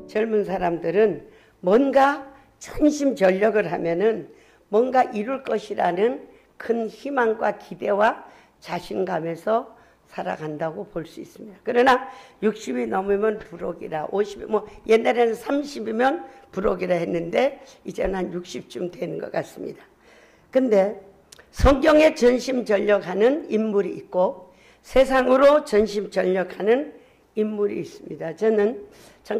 젊은 사람들은 뭔가 전심전력을 하면은 뭔가 이룰 것이라는 큰 희망과 기대와 자신감에서 살아간다고 볼 수 있습니다. 그러나 60이 넘으면 불혹이라, 50이 뭐 옛날에는 30이면 불혹이라 했는데 이제는 한 60쯤 되는 것 같습니다. 근데 성경에 전심전력하는 인물이 있고 세상으로 전심전력하는 인물이 있습니다. 전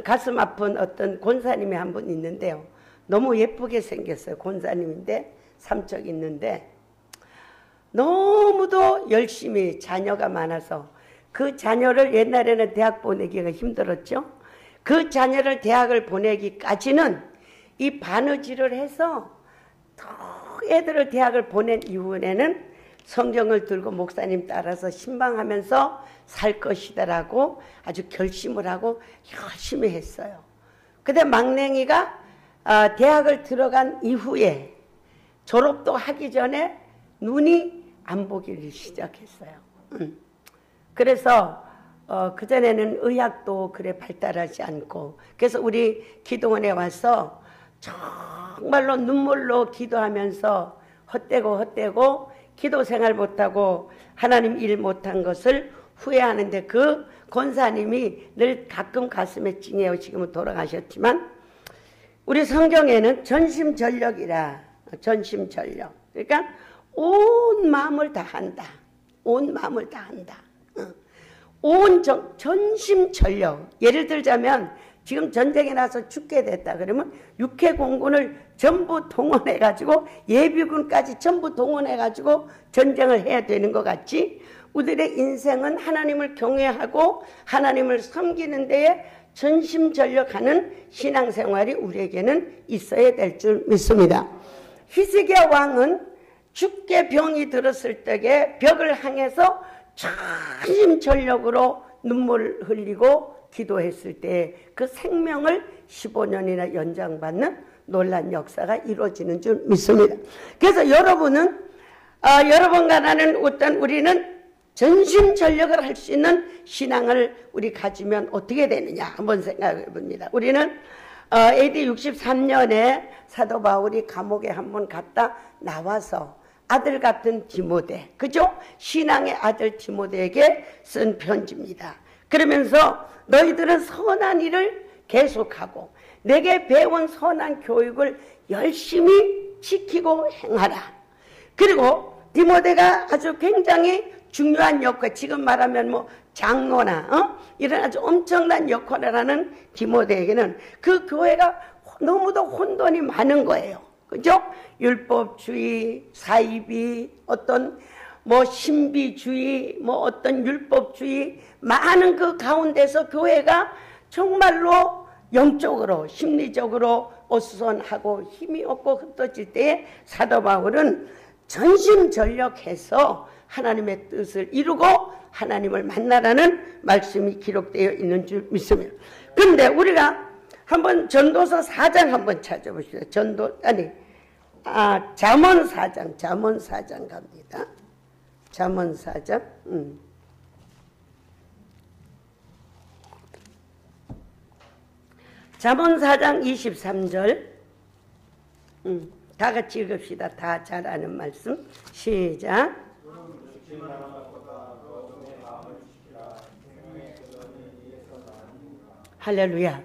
가슴 아픈 어떤 권사님이 한 분 있는데요. 너무 예쁘게 생겼어요. 권사님인데 삼척 있는데 너무도 열심히 자녀가 많아서 그 자녀를 옛날에는 대학 보내기가 힘들었죠. 그 자녀를 대학을 보내기까지는 이 바느질을 해서 애들을 대학을 보낸 이후에는 성경을 들고 목사님 따라서 신방하면서 살 것이다라고 아주 결심을 하고 열심히 했어요. 근데 막냉이가 대학을 들어간 이후에 졸업도 하기 전에 눈이 안 보기를 시작했어요. 그래서 그전에는 의학도 그래 발달하지 않고 그래서 우리 기도원에 와서 정말로 눈물로 기도하면서 헛되고 기도 생활 못하고 하나님 일 못한 것을 후회하는데 그 권사님이 늘 가끔 가슴에 찡해요. 지금은 돌아가셨지만 우리 성경에는 전심전력이라 전심전력 그러니까 온 마음을 다한다. 온 마음을 다한다. 온 전심전력 예를 들자면 지금 전쟁에 나서 죽게 됐다 그러면 육해공군을 전부 동원해가지고 예비군까지 전부 동원해가지고 전쟁을 해야 되는 것 같지 우리의 인생은 하나님을 경외하고 하나님을 섬기는 데에 전심전력하는 신앙생활이 우리에게는 있어야 될 줄 믿습니다. 히스기야 왕은 죽게 병이 들었을 때에 벽을 향해서 전심전력으로 눈물을 흘리고 기도했을 때 그 생명을 15년이나 연장받는 놀라운 역사가 이루어지는 줄 믿습니다. 그래서 여러분은 여러분과 나는 우리는 전심전력을 할 수 있는 신앙을 우리 가지면 어떻게 되느냐 한번 생각해 봅니다. 우리는 AD 63년에 사도 바울이 감옥에 한번 갔다 나와서 아들 같은 디모데, 그죠? 신앙의 아들 디모데에게 쓴 편지입니다. 그러면서 너희들은 선한 일을 계속하고 내게 배운 선한 교육을 열심히 지키고 행하라. 그리고 디모데가 아주 굉장히 중요한 역할, 지금 말하면 뭐 장로나 이런 아주 엄청난 역할을 하는 디모데에게는 그 교회가 너무도 혼돈이 많은 거예요. 그죠? 율법주의, 사이비, 어떤 뭐 신비주의, 뭐 어떤 율법주의 많은 그 가운데서 교회가 정말로 영적으로 심리적으로 어수선하고 힘이 없고 흩어질 때에 사도 바울은 전심전력해서 하나님의 뜻을 이루고 하나님을 만나라는 말씀이 기록되어 있는 줄 믿습니다. 그런데 우리가 한번 전도서 4장 한번 찾아보시죠. 잠언 4장 갑니다. 잠언 4장. 잠언 4장 23절. 다 같이 읽읍시다. 다 잘 아는 말씀. 시작. 할렐루야.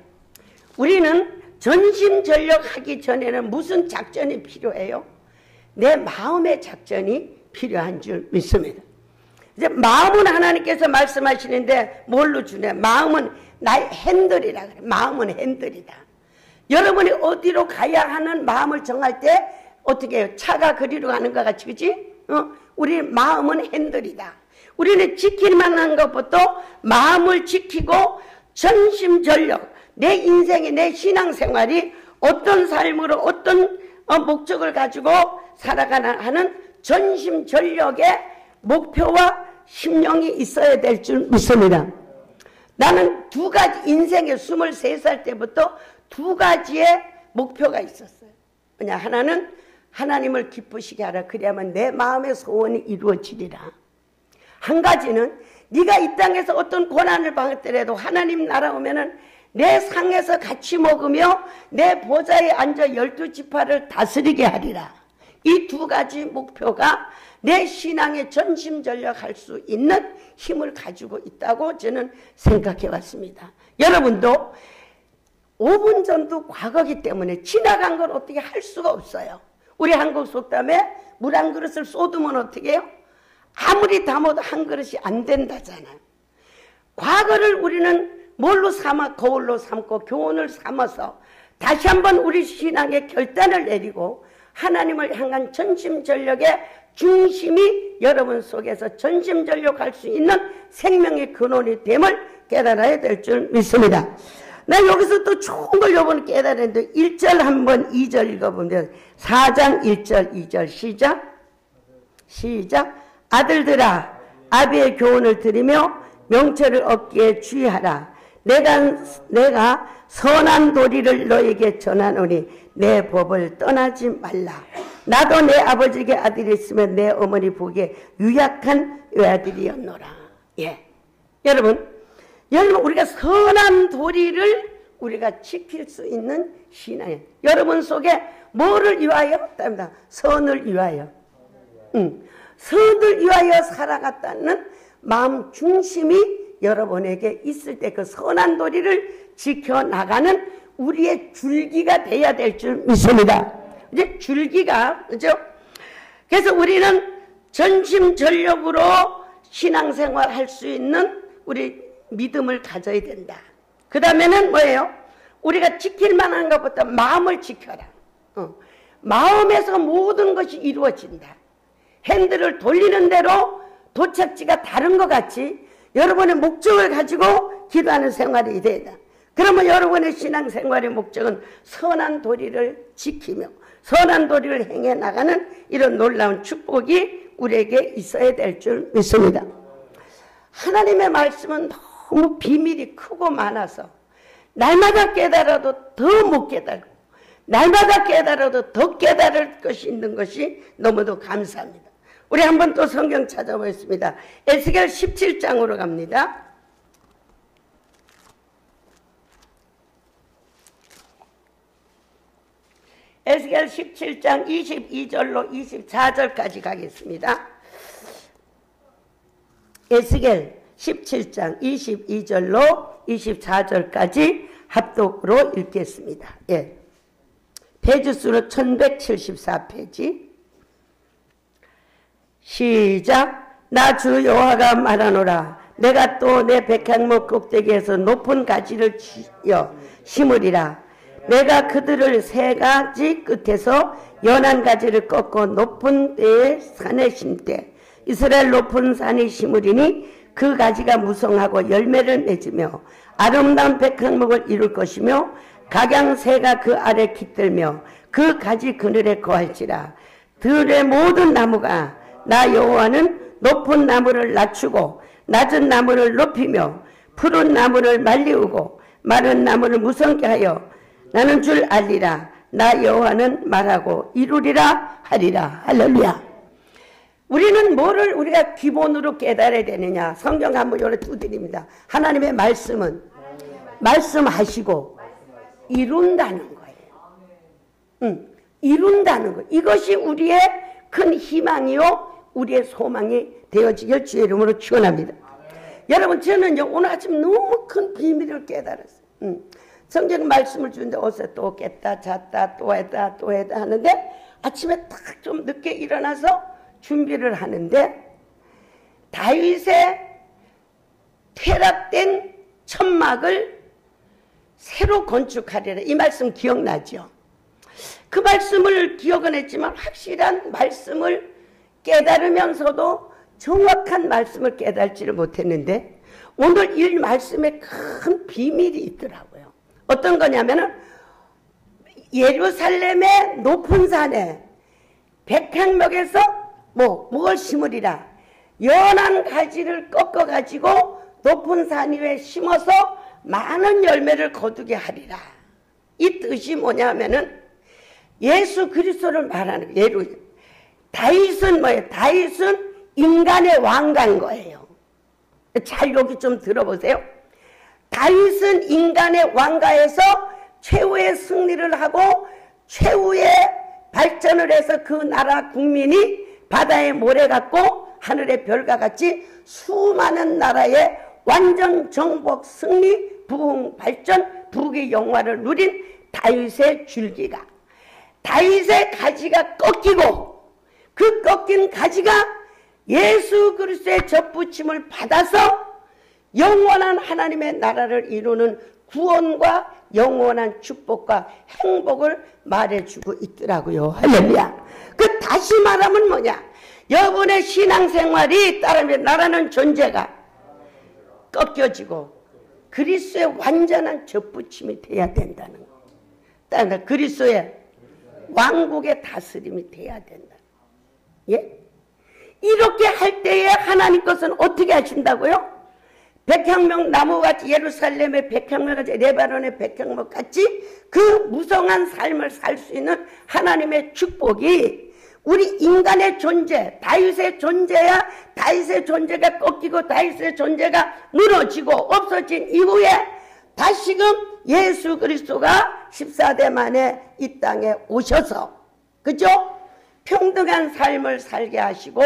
우리는 전심전력하기 전에는 무슨 작전이 필요해요? 내 마음의 작전이 필요한 줄 믿습니다. 이제 마음은 하나님께서 말씀하시는데 뭘로 주냐? 마음은 나의 핸들이라 그래. 마음은 핸들이다. 여러분이 어디로 가야 하는 마음을 정할 때 어떻게 해요? 차가 그리로 가는 것 같이, 그치? 우리 마음은 핸들이다. 우리는 지키기만 한 것부터 마음을 지키고 전심전력, 내 인생의 내 신앙생활이 어떤 삶으로 어떤 목적을 가지고 살아가나 하는 전심전력의 목표와 심령이 있어야 될 줄 믿습니다. 나는 두 가지 인생의 23살 때부터 두 가지의 목표가 있었어요. 뭐냐, 하나는 하나님을 기쁘시게 하라. 그래야만 내 마음의 소원이 이루어지리라. 한 가지는 네가 이 땅에서 어떤 고난을 받더라도 하나님 나라 오면은 내 상에서 같이 먹으며 내 보좌에 앉아 12지파를 다스리게 하리라. 이 두 가지 목표가 내 신앙에 전심전력할 수 있는 힘을 가지고 있다고 저는 생각해 왔습니다. 여러분도 5분 전도 과거기 때문에 지나간 걸 어떻게 할 수가 없어요. 우리 한국 속담에 물 한 그릇을 쏟으면 어떻게 해요? 아무리 담아도 한 그릇이 안 된다잖아요. 과거를 우리는 뭘로 삼아? 거울로 삼고 교훈을 삼아서 다시 한번 우리 신앙의 결단을 내리고 하나님을 향한 전심전력의 중심이 여러분 속에서 전심전력할 수 있는 생명의 근원이 됨을 깨달아야 될 줄 믿습니다. 나 여기서 또 좋은 걸 요번에 깨달았는데 1절 한번 2절 읽어보면 4장 1절 2절 시작 아들들아 아비의 교훈을 들으며 명철을 얻기에 주의하라. 내가 선한 도리를 너에게 전하노니 내 법을 떠나지 말라. 나도 내 아버지에게 아들이 있으면 내 어머니 보기에 유약한 외아들이었노라. 예, 여러분 우리가 선한 도리를 우리가 지킬 수 있는 신앙이에요. 여러분 속에 뭐를 위하여? 선을 위하여. 선을 위하여 살아갔다는 마음 중심이 여러분에게 있을 때 그 선한 도리를 지켜나가는 우리의 줄기가 돼야 될 줄 믿습니다. 이제 줄기가, 그죠? 그래서 우리는 전심전력으로 신앙생활 할 수 있는 우리 믿음을 가져야 된다. 그 다음에는 뭐예요? 우리가 지킬 만한 것보다 마음을 지켜라. 마음에서 모든 것이 이루어진다. 핸들을 돌리는 대로 도착지가 다른 것 같이 여러분의 목적을 가지고 기도하는 생활이 된다. 그러면 여러분의 신앙생활의 목적은 선한 도리를 지키며 선한 도리를 행해 나가는 이런 놀라운 축복이 우리에게 있어야 될 줄 믿습니다. 하나님의 말씀은 너무 비밀이 크고 많아서 날마다 깨달아도 더 못 깨달고 날마다 깨달아도 더 깨달을 것이 있는 것이 너무도 감사합니다. 우리 한번 또 성경 찾아보겠습니다. 에스겔 17장으로 갑니다. 에스겔 17장 22절로 24절까지 가겠습니다. 에스겔 17장 22절로 24절까지 합독으로 읽겠습니다. 예. 페이지 수는 1174페이지. 시작. 나 주 여호와가 말하노라. 내가 또 내 백향목 꼭대기에서 높은 가지를 지어 심으리라. 내가 그들을 세 가지 끝에서 연한 가지를 꺾고 높은 데에 산에 심되 이스라엘 높은 산이 심으리니 그 가지가 무성하고 열매를 맺으며 아름다운 백향목을 이룰 것이며 각양새가 그 아래 깃들며 그 가지 그늘에 거할지라. 들의 모든 나무가 나 여호와는 높은 나무를 낮추고 낮은 나무를 높이며 푸른 나무를 말리우고 마른 나무를 무성케 하여 나는 줄 알리라. 나 여호와는 말하고 이루리라 하리라. 할렐루야. 우리는 뭐를 우리가 기본으로 깨달아야 되느냐. 성경 한번 요래 두드립니다. 하나님의 말씀은 말씀하시고 이룬다는 거예요. 이룬다는 거. 이것이 우리의 큰 희망이요 우리의 소망이 되어지길 주의 이름으로 축원합니다. 여러분 저는요 오늘 아침 너무 큰 비밀을 깨달았어요. 성경 말씀을 주는데 어제 또 깼다 잤다 또 했다 하는데 아침에 딱 좀 늦게 일어나서 준비를 하는데 다윗의 퇴락된 천막을 새로 건축하리라. 이 말씀 기억나죠? 그 말씀을 기억은 했지만 확실한 말씀을 깨달으면서도 정확한 말씀을 깨달지를 못했는데 오늘 이 말씀에 큰 비밀이 있더라고요. 어떤 거냐면은 예루살렘의 높은 산에 백향목에서 뭘 심으리라. 연한 가지를 꺾어 가지고 높은 산 위에 심어서 많은 열매를 거두게 하리라. 이 뜻이 뭐냐면은 예수 그리스도를 말하는 거예요. 예로 다윗은 뭐예요? 다윗은 인간의 왕가인 거예요. 잘 여기 좀 들어보세요. 다윗은 인간의 왕가에서 최후의 승리를 하고 최후의 발전을 해서 그 나라 국민이 바다의 모래 같고 하늘의 별과 같이 수많은 나라의 완전 정복 승리 부흥 발전 부귀 영화를 누린 다윗의 줄기가 다윗의 가지가 꺾이고 그 꺾인 가지가 예수 그리스도의 접붙임을 받아서 영원한 하나님의 나라를 이루는 구원과 영원한 축복과 행복을 말해주고 있더라고요. 할렐루야. 그 다시 말하면 뭐냐? 여러분의 신앙생활이 따르면 나라는 존재가 꺾여지고 그리스도의 완전한 접붙임이 돼야 된다는 거. 따라서 그리스도의 왕국의 다스림이 돼야 된다. 예? 이렇게 할 때에 하나님 것은 어떻게 하신다고요? 백향목 나무같이 예루살렘의 백향목같이 레바논의 백향목같이 그 무성한 삶을 살 수 있는 하나님의 축복이 우리 인간의 존재, 다윗의 존재야 다윗의 존재가 꺾이고 다윗의 존재가 무너지고 없어진 이후에 다시금 예수 그리스도가 14대 만에 이 땅에 오셔서 그죠? 평등한 삶을 살게 하시고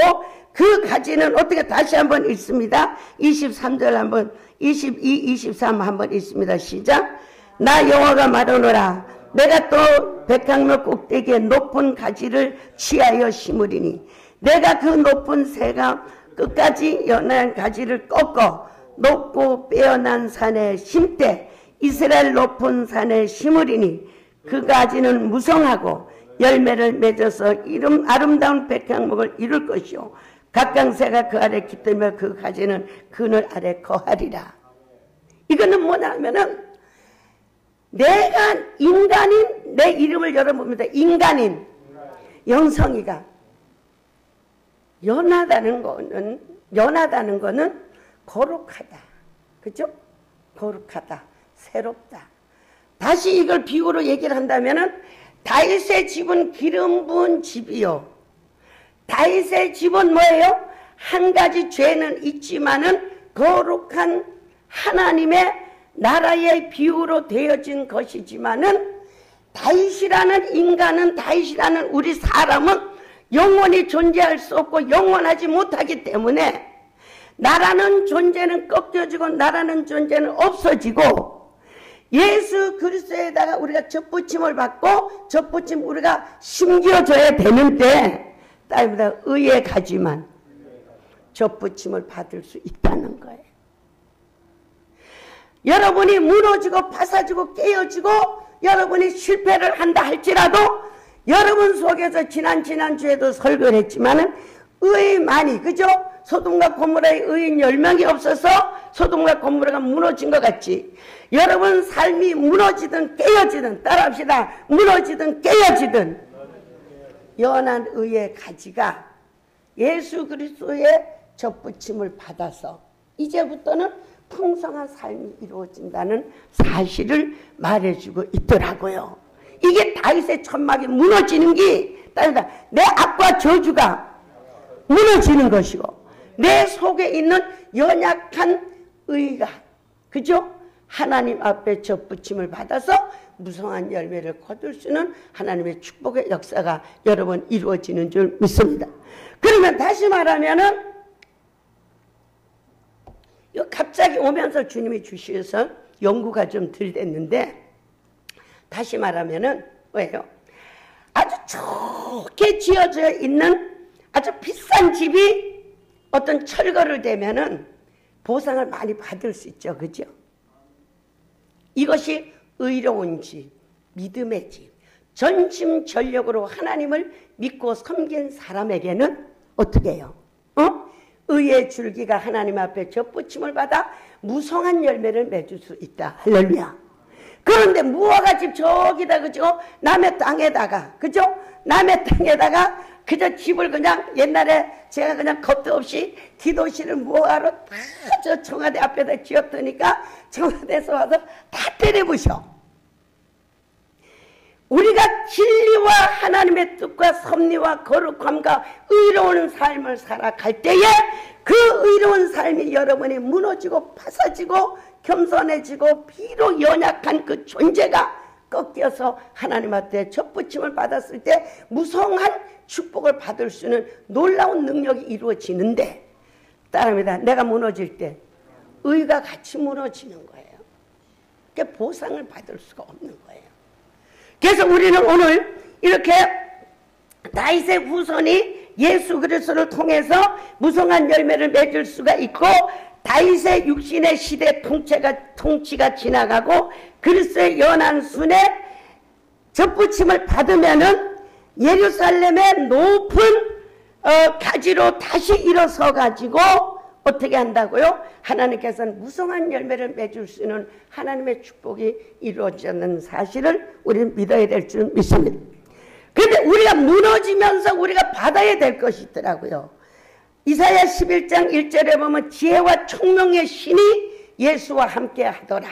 그 가지는 어떻게 다시 한번 읽습니다. 23절 한번 22, 23 한번 읽습니다. 시작. 나 여호와가 말하노라 내가 또 백향목 꼭대기에 높은 가지를 취하여 심으리니 내가 그 높은 새가 끝까지 연한 가지를 꺾어 높고 빼어난 산에 심되 이스라엘 높은 산에 심으리니 그 가지는 무성하고 열매를 맺어서 아름다운 백향목을 이룰 것이요 각강새가 그 아래 깃들며 그 가지는 그늘 아래 거하리라. 이거는 뭐냐면은 내가 인간인 내 이름을 열어봅니다. 인간인 영성이가 연하다는 거는 거룩하다. 그죠? 거룩하다. 새롭다. 다시 이걸 비유로 얘기를 한다면은 다윗의 집은 기름 부은 집이요. 다윗의 집은 뭐예요? 한 가지 죄는 있지만은 거룩한 하나님의 나라의 비유로 되어진 것이지만은 다윗이라는 인간은 다윗이라는 우리 사람은 영원히 존재할 수 없고 영원하지 못하기 때문에 나라는 존재는 꺾여지고 나라는 존재는 없어지고 예수 그리스도에다가 우리가 접붙임을 받고 접붙임 우리가 심겨져야 되는데 딸보다 의의 가지만 접붙임을 받을 수 있다는 거예요. 여러분이 무너지고 파사지고 깨어지고 여러분이 실패를 한다 할지라도 여러분 속에서 지난주에도 설교를 했지만은 의만이 그죠? 소돔과 고모라의 의인 10명이 없어서 소돔과 고모라가 무너진 것 같이 여러분 삶이 무너지든 깨어지든 따라합시다. 무너지든 깨어지든 연한 의의 가지가 예수 그리스도의 접붙임을 받아서 이제부터는 풍성한 삶이 이루어진다는 사실을 말해주고 있더라고요. 이게 다윗의 천막이 무너지는 게 내 악과 저주가 무너지는 것이고 내 속에 있는 연약한 의가 그죠? 하나님 앞에 접붙임을 받아서 무성한 열매를 거둘 수 있는 하나님의 축복의 역사가 여러분 이루어지는 줄 믿습니다. 그러면 다시 말하면은 갑자기 오면서 주님이 주셔서 연구가 좀 덜 됐는데 다시 말하면은 왜요? 아주 좋게 지어져 있는 아주 비싼 집이 어떤 철거를 되면은 보상을 많이 받을 수 있죠. 그죠? 이것이 의로운 집, 믿음의 집, 전심전력으로 하나님을 믿고 섬긴 사람에게는 어떻게 해요? 의의 줄기가 하나님 앞에 접붙임을 받아 무성한 열매를 맺을 수 있다. 할렐루야. 그런데 무화과 집 저기다 그죠? 남의 땅에다가 그죠? 남의 땅에다가 그저 집을 그냥 옛날에 제가 그냥 겁도 없이 기도실을 무화과로 다 저 청와대 앞에다 지었더니까 청와대에서 와서 다 때려부셔. 하나님의 뜻과 섭리와 거룩함과 의로운 삶을 살아갈 때에 그 의로운 삶이 여러분이 무너지고 파사지고 겸손해지고 비록 연약한 그 존재가 꺾여서 하나님 앞에 접붙임을 받았을 때 무성한 축복을 받을 수 있는 놀라운 능력이 이루어지는데, 따릅니다. 내가 무너질 때 의가 같이 무너지는 거예요. 그러니까 보상을 받을 수가 없는 거예요. 그래서 우리는 오늘 이렇게 다윗의 후손이 예수 그리스도를 통해서 무성한 열매를 맺을 수가 있고, 다윗의 육신의 시대 통치가 지나가고 그리스도의 연한 순에 접붙임을 받으면은 예루살렘의 높은 가지로 다시 일어서 가지고 어떻게 한다고요? 하나님께서는 무성한 열매를 맺을 수 있는 하나님의 축복이 이루어지는 사실을 우리는 믿어야 될 줄 믿습니다. 그런데 우리가 무너지면서 우리가 받아야 될 것이 있더라고요. 이사야 11장 1절에 보면 지혜와 총명의 신이 예수와 함께 하더라.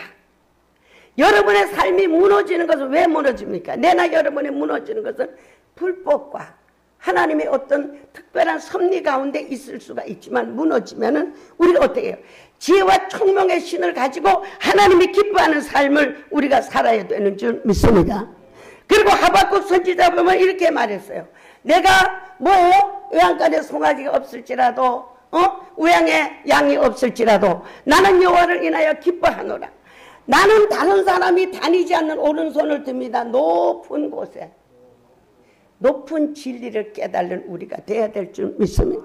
여러분의 삶이 무너지는 것은 왜 무너집니까? 내나 여러분이 무너지는 것은 불법과 하나님의 어떤 특별한 섭리 가운데 있을 수가 있지만, 무너지면은 우리가 어떻게 해요? 지혜와 총명의 신을 가지고 하나님이 기뻐하는 삶을 우리가 살아야 되는 줄 믿습니다. 그리고 하박국 선지자 보면 이렇게 말했어요. 내가 뭐예요? 외양간에 송아지가 없을지라도 우양에 양이 없을지라도 나는 여호와를 인하여 기뻐하노라. 나는 다른 사람이 다니지 않는 오른손을 듭니다. 높은 곳에 높은 진리를 깨달는 우리가 돼야 될 줄 믿습니다.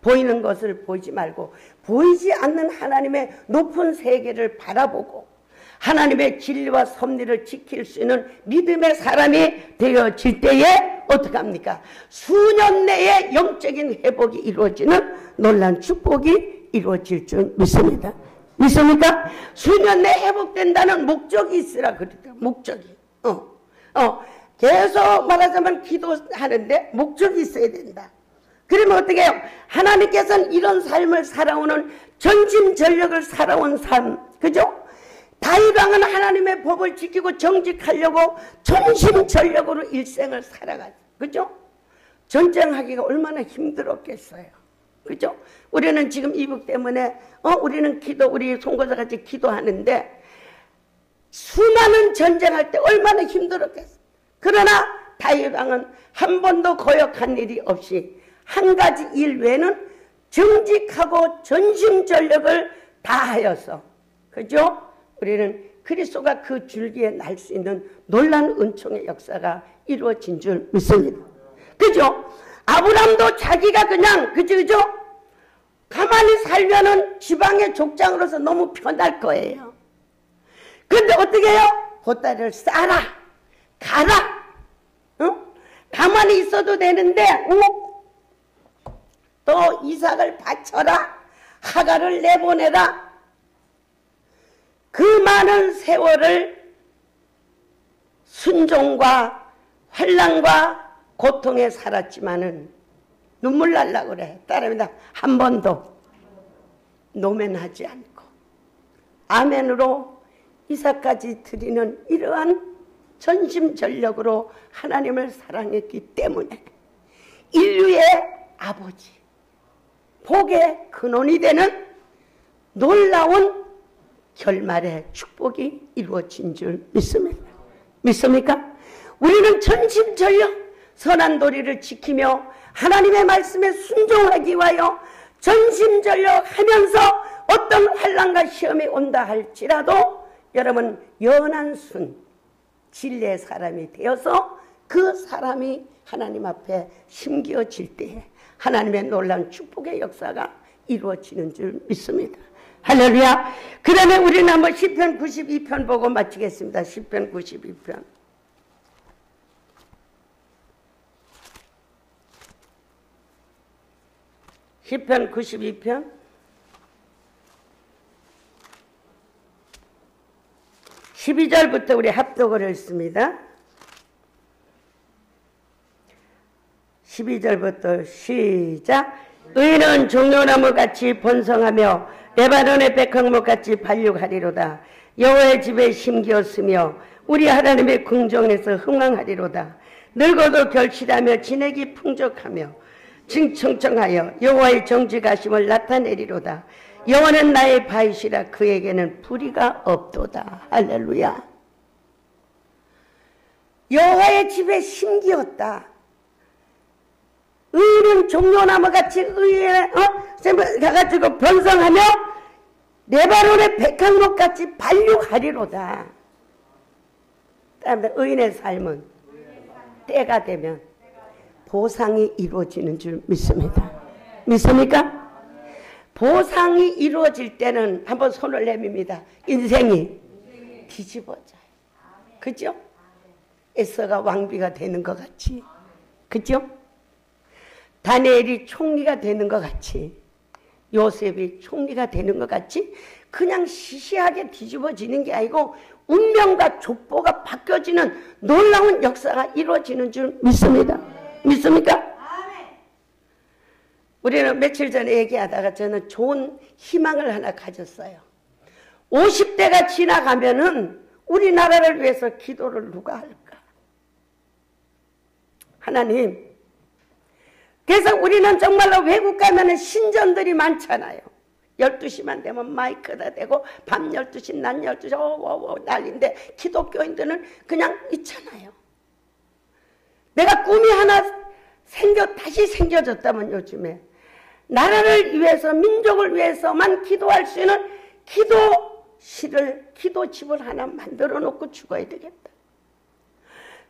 보이는 것을 보지 말고 보이지 않는 하나님의 높은 세계를 바라보고 하나님의 진리와 섭리를 지킬 수 있는 믿음의 사람이 되어질 때에 어떻게 합니까? 수년 내에 영적인 회복이 이루어지는 놀라운 축복이 이루어질 줄 믿습니다. 믿습니까? 수년 내에 회복된다는 목적이 있으라 그랬대요. 목적이. 계속 말하자면 기도하는데 목적이 있어야 된다. 그러면 어떻게 해요? 하나님께서는 이런 삶을 살아오는 전심전력을 살아온 삶, 그죠? 다윗왕은 하나님의 법을 지키고 정직하려고 전심전력으로 일생을 살아가죠. 그죠? 전쟁하기가 얼마나 힘들었겠어요. 그죠? 우리는 지금 이북 때문에 우리는 우리 송고사같이 기도하는데 수많은 전쟁할 때 얼마나 힘들었겠어요. 그러나 다윗왕은 한 번도 거역한 일이 없이 한 가지 일 외에는 정직하고 전심전력을 다하여서, 그죠? 우리는 그리스도가 그 줄기에 날 수 있는 놀라운 은총의 역사가 이루어진 줄 믿습니다. 그죠? 아브람도 자기가 그냥 그죠? 가만히 살면은 지방의 족장으로서 너무 편할 거예요. 근데 어떻게 해요? 보따리를 싸라, 가라. 가만히 있어도 되는데 또 이삭을 바쳐라, 하갈을 내보내라. 그 많은 세월을 순종과 환난과 고통에 살았지만은 눈물 날라고 그래. 따릅니다. 한 번도 노면하지 않고 아멘으로 이삭까지 드리는 이러한 전심전력으로 하나님을 사랑했기 때문에 인류의 아버지, 복의 근원이 되는 놀라운 결말의 축복이 이루어진 줄 믿습니다. 믿습니까? 우리는 전심전력 선한 도리를 지키며 하나님의 말씀에 순종하기 위하여 전심전력 하면서 어떤 환난과 시험이 온다 할지라도 여러분 연한 순 진리의 사람이 되어서 그 사람이 하나님 앞에 심겨질 때에 하나님의 놀라운 축복의 역사가 이루어지는 줄 믿습니다. 할렐루야. 그 다음에 우리는 한번 시편 92편 보고 마치겠습니다. 시편 92편. 시편 92편 12절부터 우리 합독을 했습니다. 12절부터 시작. 의인은 종려나무같이 번성하며 레바논의 백향목같이 발육하리로다. 여호와의 집에 심기었으며 우리 하나님의 궁정에서 흥왕하리로다. 늙어도 결실하며 진액이 풍족하며 징청청하여 여호와의 정직하심을 나타내리로다. 여호와는 나의 바위시라 그에게는 불의가 없도다. 할렐루야. 여호와의 집에 심기었다. 의인은 종려나무같이 의에 가가지고 번성하며 레바논의 백향목같이 발육하리로다. 다음에 의인의 삶은 때가 되면 보상이 이루어지는 줄 믿습니다. 믿습니까? 보상이 이루어질 때는 한번 손을 내밉니다. 인생이 뒤집어져요. 그죠? 에서가 왕비가 되는 것 같이, 그죠? 다니엘이 총리가 되는 것 같이, 요셉이 총리가 되는 것 같이 그냥 시시하게 뒤집어지는 게 아니고 운명과 족보가 바뀌어지는 놀라운 역사가 이루어지는 줄 믿습니다. 믿습니까? 우리는 며칠 전에 얘기하다가 저는 좋은 희망을 하나 가졌어요. 50대가 지나가면은 우리나라를 위해서 기도를 누가 할까? 하나님. 그래서 우리는 정말로 외국 가면은 신전들이 많잖아요. 12시만 되면 마이크다 대고 밤 12시, 낮 12시 난리인데 기독교인들은 그냥 있잖아요. 내가 꿈이 하나 다시 생겨졌다면 요즘에 나라를 위해서 민족을 위해서만 기도할 수 있는 기도집을 하나 만들어 놓고 죽어야 되겠다.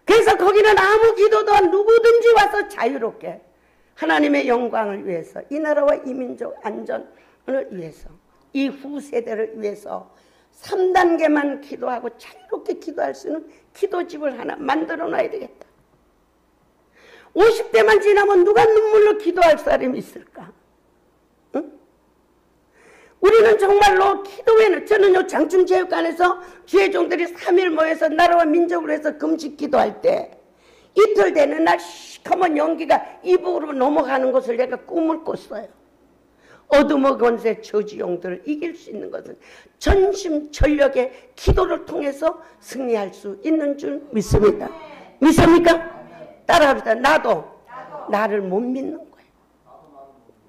그래서 거기는 아무 기도도 누구든지 와서 자유롭게 하나님의 영광을 위해서 이 나라와 이 민족 안전을 위해서 이 후세대를 위해서 3단계만 기도하고 자유롭게 기도할 수 있는 기도집을 하나 만들어 놔야 되겠다. 50대만 지나면 누가 눈물로 기도할 사람이 있을까? 응? 우리는 정말로 기도회는 저는요 장충체육관에서 주의 종들이 3일 모여서 나라와 민족을 위해서 금식 기도할 때 이틀 되는 날 시커먼 연기가 이북으로 넘어가는 것을 내가 꿈을 꿨어요. 어둠의 권세 저주용들을 이길 수 있는 것은 전심전력의 기도를 통해서 승리할 수 있는 줄 믿습니다. 믿습니까? 따라합시다. 나도 나를 못 믿는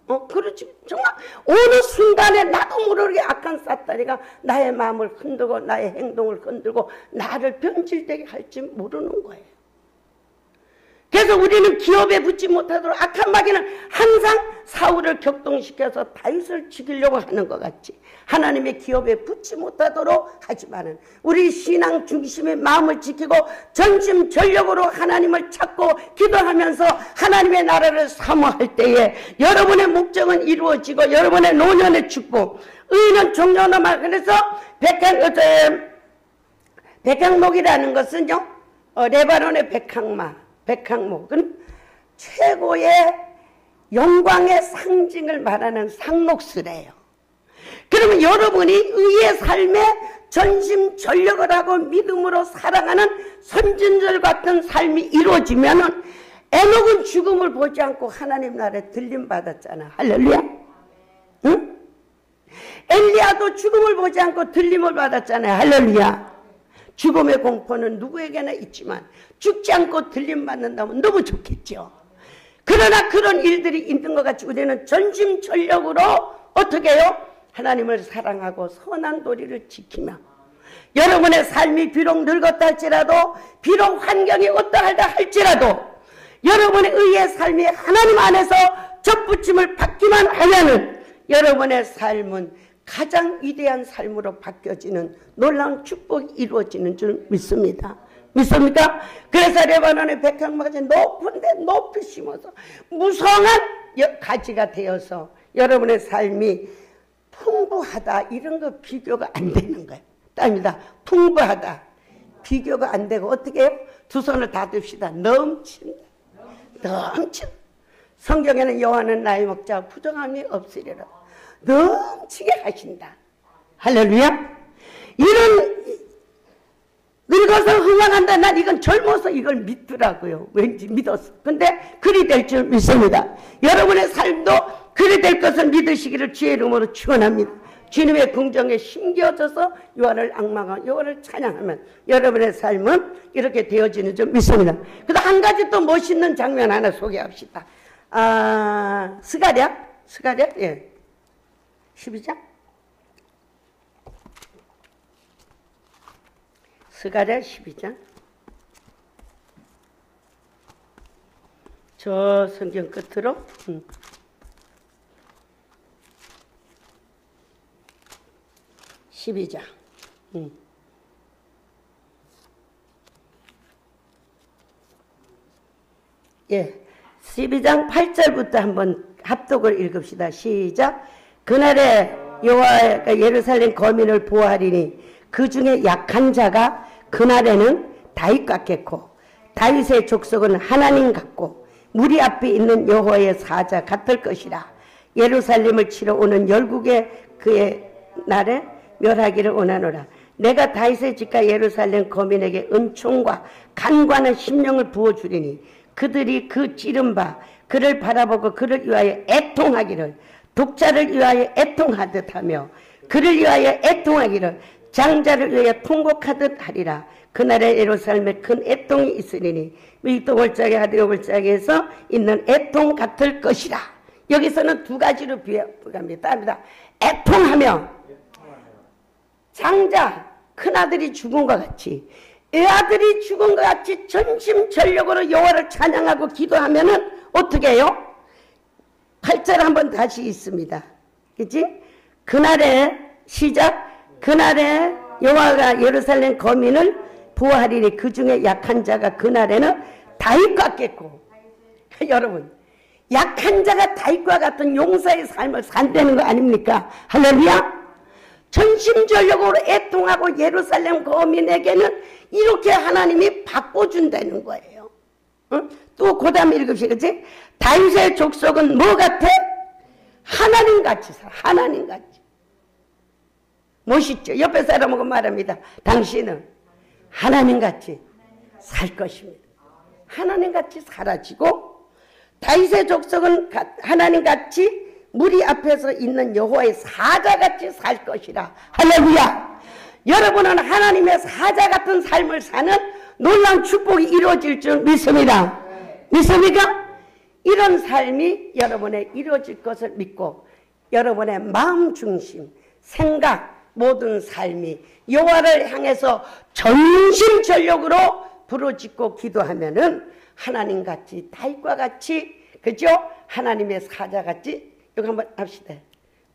거예요. 그렇지. 정말 어느 순간에 나도 모르게 악한 사탄이가 나의 마음을 흔들고 나의 행동을 흔들고 나를 변질되게 할지 모르는 거예요. 그래서 우리는 기업에 붙지 못하도록 악한 마귀는 항상 사울을 격동시켜서 다윗을 죽이려고 하는 것 같지. 하나님의 기업에 붙지 못하도록 하지만은 우리 신앙 중심의 마음을 지키고 전심전력으로 하나님을 찾고 기도하면서 하나님의 나라를 사모할 때에 여러분의 목적은 이루어지고 여러분의 노년의 축복, 의인은 종려나무. 그래서 백향목이라는 것은요 레바논의 백향목은 최고의 영광의 상징을 말하는 상록수래요. 그러면 여러분이 의의 삶에 전심전력을 하고 믿음으로 살아가는 선진들 같은 삶이 이루어지면은 에녹은 죽음을 보지 않고 하나님 나라에 들림받았잖아. 할렐루야. 응? 엘리야도 죽음을 보지 않고 들림을 받았잖아요. 할렐루야. 죽음의 공포는 누구에게나 있지만 죽지 않고 들림받는다면 너무 좋겠죠. 그러나 그런 일들이 있는 것 같이 우리는 전심전력으로 어떻게 해요? 하나님을 사랑하고 선한 도리를 지키며 여러분의 삶이 비록 늙었다 할지라도 비록 환경이 어떠하다 할지라도 여러분의 의의 삶이 하나님 안에서 접붙임을 받기만 하면은 여러분의 삶은 가장 위대한 삶으로 바뀌어지는 놀라운 축복이 이루어지는 줄 믿습니다. 믿습니까? 그래서 레바논의 백향목이 높은데 높이 심어서 무성한 가지가 되어서 여러분의 삶이 풍부하다 이런 거 비교가 안 되는 거예요. 답니다. 풍부하다 비교가 안 되고 어떻게 해요? 두 손을 다 듭시다. 넘친다. 넘친다. 성경에는 여호와는 나의 목자 부정함이 없으리라. 넘치게 하신다. 할렐루야. 이런 늙어서 흥황한다. 난 이건 젊어서 이걸 믿더라고요. 왠지 믿었어. 근데 그리 될 줄 믿습니다. 여러분의 삶도 그리 될 것을 믿으시기를 주의 이름으로 축원합니다. 주님의 궁정에 심겨져서 요한을 악망하고 요한을 찬양하면 여러분의 삶은 이렇게 되어지는 줄 믿습니다. 그다음 한 가지 또 멋있는 장면 하나 소개합시다. 스가랴? 예. 12장? 스가랴 12장. 저 성경 끝으로. 12장. 예. 12장 8절부터 한번 합독을 읽읍시다. 시작. 그날에 여호와가 예루살렘 거민을 보호하리니 그 중에 약한 자가 그날에는 다윗 같겠고 다윗의 족속은 하나님 같고 무리 앞에 있는 여호와의 사자 같을 것이라. 예루살렘을 치러 오는 열국의 그의 날에 멸하기를 원하노라. 내가 다윗의 집과 예루살렘 거민에게 은총과 간과는 심령을 부어주리니 그들이 그 찌른 바 그를 바라보고 그를 위하여 애통하기를 독자를 위하여 애통하듯 하며 그를 위하여 애통하기를 장자를 위하여 통곡하듯 하리라. 그날에 예루살렘에 큰 애통이 있으리니 밀도 골짜기 하드려 골짜기에서 있는 애통 같을 것이라. 여기서는 두 가지로 비유합니다. 애통하며 장자 큰아들이 죽은 것 같이 애아들이 죽은 것 같이 전심전력으로 여호와를 찬양하고 기도하면은 어떻게 해요? 8절 한번 다시 있습니다. 그치? 그날에 시작. 그날에 여호와가 예루살렘 거민을 보호하리니 그 중에 약한 자가 그날에는 다윗 같겠고. 여러분 약한 자가 다윗과 같은 용사의 삶을 산다는 거 아닙니까? 할렐루야. 전심전력으로 애통하고 예루살렘 거민에게는 이렇게 하나님이 바꿔준다는 거예요. 또 그 다음에 읽읍시다. 그치? 다윗의 족속은 뭐 같아? 하나님같이 살아. 하나님같이. 멋있죠? 옆에 사람하고 말합니다. 당신은 하나님같이 살 것입니다. 하나님같이 사라지고 다윗의 족속은 하나님같이 무리 앞에서 있는 여호와의 사자같이 살 것이라. 할렐루야. 여러분은 하나님의 사자 같은 삶을 사는 놀라운 축복이 이루어질 줄 믿습니다. 믿습니까? 이런 삶이 여러분의 이루어질 것을 믿고 여러분의 마음 중심, 생각, 모든 삶이 여호와를 향해서 전심전력으로 부르짖고 기도하면은 하나님같이 다윗과 같이 그죠? 하나님의 사자같이 여기 한번 합시다.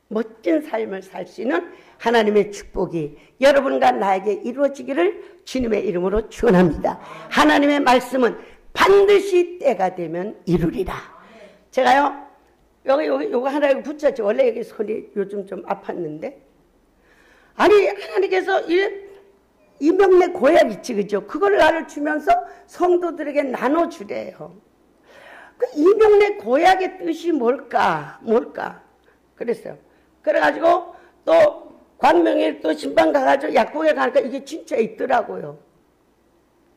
멋진 삶을 살 수 있는 하나님의 축복이 여러분과 나에게 이루어지기를 주님의 이름으로 축원합니다. 하나님의 말씀은 반드시 때가 되면 이루리라. 제가요 요거 하나 붙였죠. 원래 여기 손이 요즘 좀 아팠는데 아니 하나님께서 이명래 고약 있지 그죠? 그걸 나를 주면서 성도들에게 나눠주래요. 그 이명래 고약의 뜻이 뭘까? 그랬어요. 그래가지고 또 광명에 또 신방 가가지고 약국에 가니까 이게 진짜 있더라고요.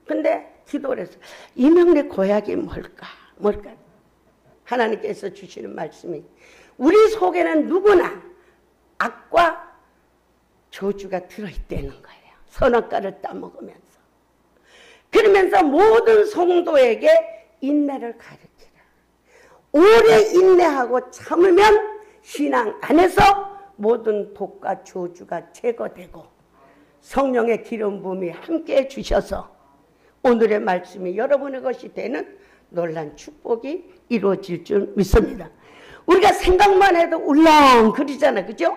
근데 기도를 했어요. 이명래 고약이 뭘까? 하나님께서 주시는 말씀이 우리 속에는 누구나 악과 저주가 들어있다는 거예요. 선악과를 따먹으면서. 그러면서 모든 성도에게 인내를 가르치라. 오래 인내하고 참으면 신앙 안에서 모든 독과 저주가 제거되고 성령의 기름 부음이 함께 주셔서 오늘의 말씀이 여러분의 것이 되는 놀란 축복이 이루어질 줄 믿습니다. 우리가 생각만 해도 울렁거리잖아요. 그죠?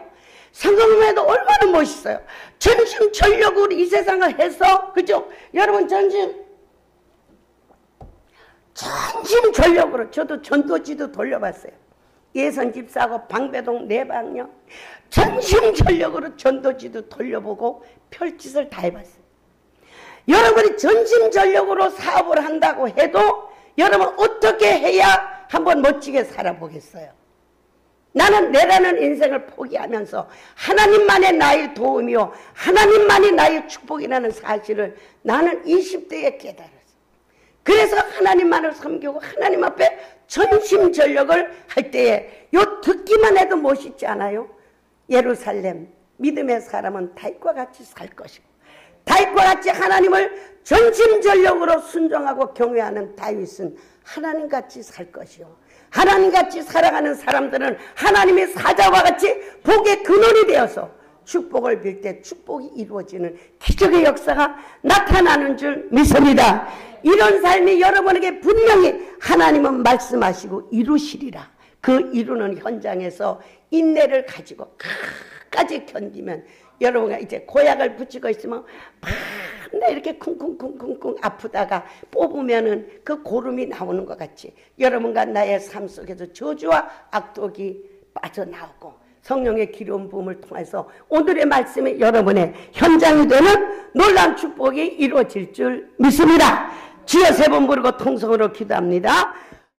생각만 해도 얼마나 멋있어요. 전심전력으로 이 세상을 해서 그죠? 여러분 전심전력으로 저도 전도지도 돌려봤어요. 예선 집사하고 방배동 내방요 전심전력으로 전도지도 돌려보고 별짓을 다 해봤어요. 여러분이 전심전력으로 사업을 한다고 해도 여러분 어떻게 해야 한번 멋지게 살아보겠어요? 나는 내라는 인생을 포기하면서 하나님만의 나의 도움이요 하나님만이 나의 축복이라는 사실을 나는 20대에 깨달았어요. 그래서 하나님만을 섬기고 하나님 앞에 전심전력을 할 때에 요 듣기만 해도 멋있지 않아요? 예루살렘 믿음의 사람은 다윗과 같이 살 것이고, 다윗과 같이 하나님을 전심전력으로 순종하고 경외하는 다윗은 하나님같이 살 것이요, 하나님같이 살아가는 사람들은 하나님의 사자와 같이 복의 근원이 되어서 축복을 빌 때 축복이 이루어지는 기적의 역사가 나타나는 줄 믿습니다. 이런 삶이 여러분에게 분명히 하나님은 말씀하시고 이루시리라. 그 이루는 현장에서 인내를 가지고 끝까지 견디면, 여러분가 이제 고약을 붙이고 있으면 맨날 이렇게 쿵쿵쿵쿵쿵 아프다가 뽑으면은 그 고름이 나오는 것 같이 여러분과 나의 삶 속에서 저주와 악독이 빠져나오고 성령의 기름 부음을 통해서 오늘의 말씀이 여러분의 현장이 되는 놀라운 축복이 이루어질 줄 믿습니다. 주여 세 번 부르고 통성으로 기도합니다.